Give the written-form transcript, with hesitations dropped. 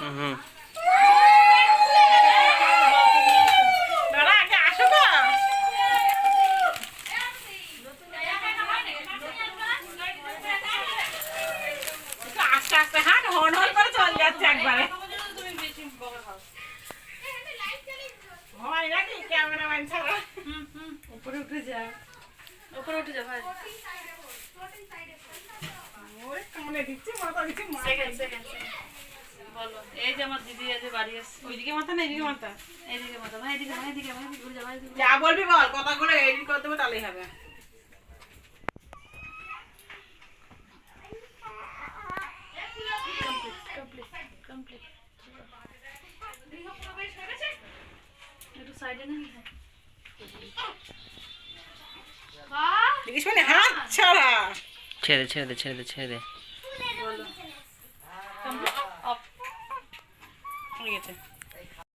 হুম। দাঁড়া আগে আসো তো। একটু আস্তে আস্তে হাঁট, হন হন করে চলে যাচ্ছে একবারে। হয় নাকি ক্যামেরাম্যান ছাড়া? উপরে উঠে যা, উপরে উঠে যা ভাই। ওরে কামড়ে দিচ্ছে, মাথা দিচ্ছে, সেকেন্ড সেকেন্ড বলো। এই যে আমার দিদি আজ বাড়ি আসছে। ওইদিকে মাথা না এদিকে মাথা? এইদিকে মাথা ভাই, এদিকে ভাই, এদিকে ভাই, ঘুরে যা ভাই, এদিকে। যা বলবি বল, কথাগুলো এডিট করে দেবো তাহলেই হবে। Complete complete. একটু সাইডে না। দেখিস মানে হাত ছাড়া। ছেড়ে ছেড়ে দে, ছেড়ে দে, ছেড়ে দে। বলো কমপ্লিট অফ হয়ে গেছে।